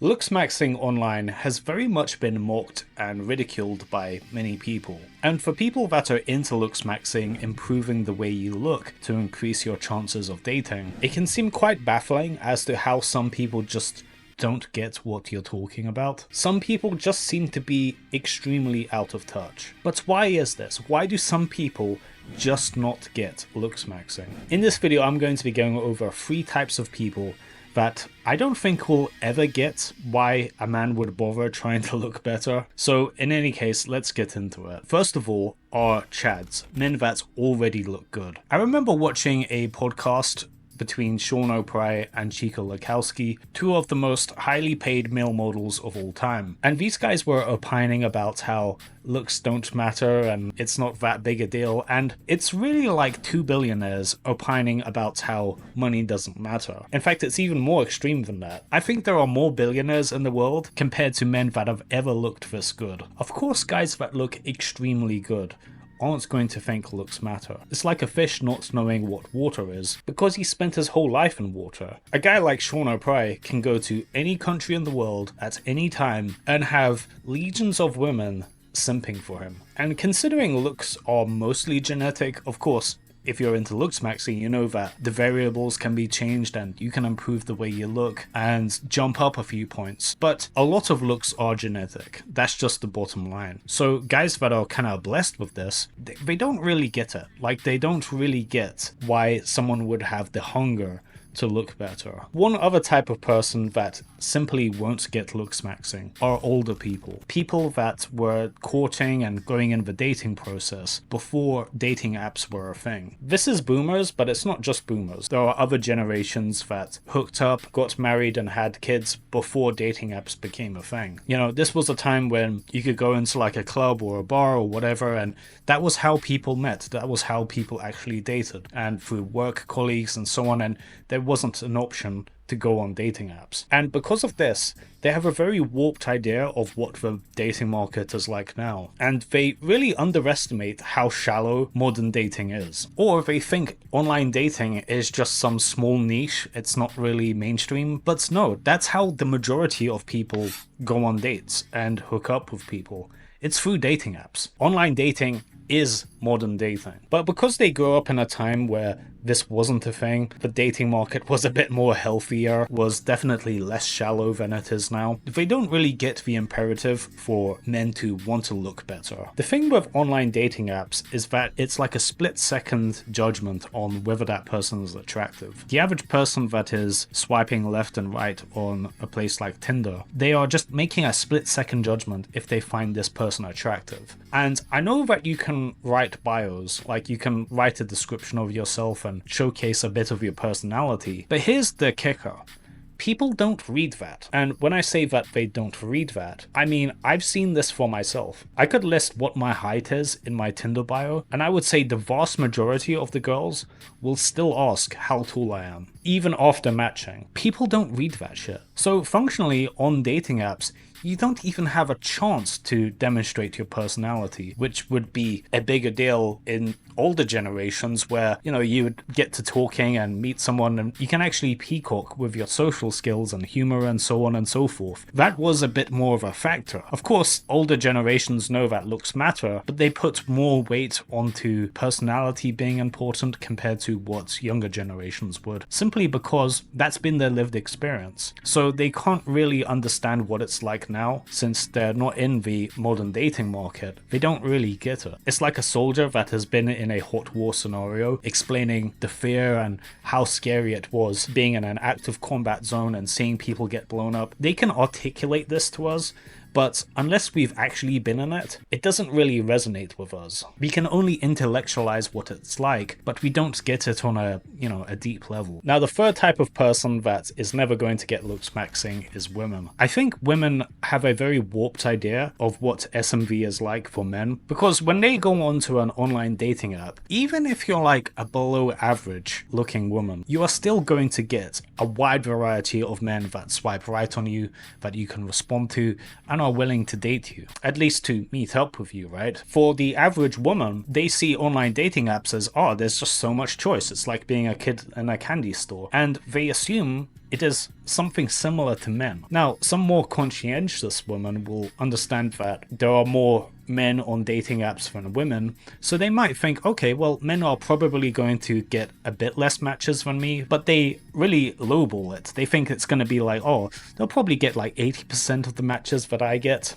Looksmaxxing online has very much been mocked and ridiculed by many people. And for people that are into looksmaxxing, improving the way you look to increase your chances of dating, it can seem quite baffling as to how some people just don't get what you're talking about. Some people just seem to be extremely out of touch. But why is this? Why do some people just not get looksmaxxing? In this video, I'm going to be going over 3 types of people that I don't think will ever get why a man would bother trying to look better. So in any case, let's get into it. First of all are chads, men that already look good. I remember watching a podcast between Sean O'Prey and Chica Lukowski, 2 of the most highly paid male models of all time. And these guys were opining about how looks don't matter and it's not that big a deal, and it's really like 2 billionaires opining about how money doesn't matter. In fact, it's even more extreme than that. I think there are more billionaires in the world compared to men that have ever looked this good. Of course, guys that look extremely good aren't going to think looks matter. It's like a fish not knowing what water is because he spent his whole life in water. A guy like Sean O'Prey can go to any country in the world at any time and have legions of women simping for him. And considering looks are mostly genetic, of course, if you're into looksmaxxing, you know that the variables can be changed and you can improve the way you look and jump up a few points. But a lot of looks are genetic. That's just the bottom line. So guys that are kind of blessed with this, they don't really get it. Like, they don't really get why someone would have the hunger to look better. One other type of person that simply won't get looksmaxxing are older people. People that were courting and going in the dating process before dating apps were a thing. This is boomers, but it's not just boomers. There are other generations that hooked up, got married and had kids before dating apps became a thing. You know, this was a time when you could go into like a club or a bar or whatever, and that was how people met. That was how people actually dated, and through work colleagues and so on, and there wasn't an option to go on dating apps. And because of this, they have a very warped idea of what the dating market is like now. And they really underestimate how shallow modern dating is. Or they think online dating is just some small niche, it's not really mainstream. But no, that's how the majority of people go on dates and hook up with people. It's through dating apps. Online dating is modern dating. But because they grew up in a time where this wasn't a thing, the dating market was a bit more healthier, was definitely less shallow than it is now, they don't really get the imperative for men to want to look better. The thing with online dating apps is that it's like a split-second judgment on whether that person is attractive. The average person that is swiping left and right on a place like Tinder, they are just making a split-second judgment if they find this person attractive. And I know that you can write bios, like you can write a description of yourself and showcase a bit of your personality. But here's the kicker. People don't read that. And when I say that they don't read that, I mean, I've seen this for myself. I could list what my height is in my Tinder bio, and I would say the vast majority of the girls will still ask how tall I am, even after matching. People don't read that shit. So functionally, on dating apps, you don't even have a chance to demonstrate your personality, which would be a bigger deal in older generations where, you know, you would get to talking and meet someone and you can actually peacock with your social skills and humor and so on and so forth. That was a bit more of a factor. Of course, older generations know that looks matter, but they put more weight onto personality being important compared to what younger generations would, simply because that's been their lived experience. So they can't really understand what it's like now, since they're not in the modern dating market. They don't really get it. It's like a soldier that has been in a hot war scenario, explaining the fear and how scary it was being in an active combat zone and seeing people get blown up. They can articulate this to us, but unless we've actually been in it, it doesn't really resonate with us. We can only intellectualize what it's like, but we don't get it on a deep level. Now, the third type of person that is never going to get looksmaxxing is women. I think women have a very warped idea of what SMV is like for men, because when they go onto an online dating app, even if you're like a below average looking woman, you are still going to get a wide variety of men that swipe right on you, that you can respond to, and are willing to date you, at least to meet up with you, right? For the average woman, they see online dating apps as, oh, there's just so much choice. It's like being a kid in a candy store. And they assume it is something similar to men. Now, some more conscientious women will understand that there are more men on dating apps than women, so they might think, okay, well, men are probably going to get a bit less matches than me, but they really lowball it. They think it's going to be like, oh, they'll probably get like 80% of the matches that I get.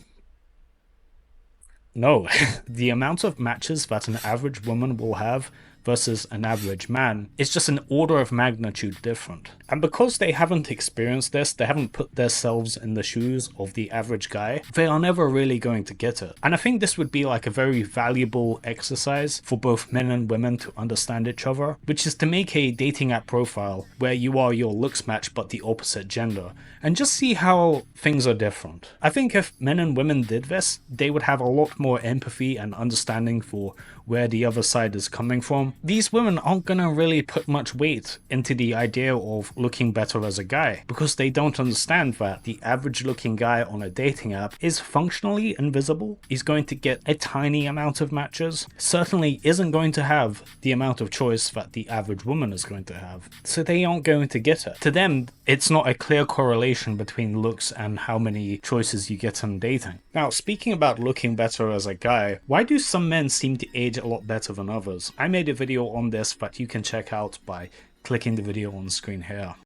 No, the amount of matches that an average woman will have versus an average man is just an order of magnitude different. And because they haven't experienced this, they haven't put themselves in the shoes of the average guy, they are never really going to get it. And I think this would be like a very valuable exercise for both men and women to understand each other, which is to make a dating app profile where you are your looks match but the opposite gender, and just see how things are different. I think if men and women did this, they would have a lot more empathy and understanding for where the other side is coming from. These women aren't gonna really put much weight into the idea of looking better as a guy, because they don't understand that the average looking guy on a dating app is functionally invisible. He's going to get a tiny amount of matches, certainly isn't going to have the amount of choice that the average woman is going to have, so they aren't going to get it. To them, it's not a clear correlation between looks and how many choices you get in dating. Now, speaking about looking better as a guy, why do some men seem to age a lot better than others? I made a video on this that you can check out by clicking the video on the screen here.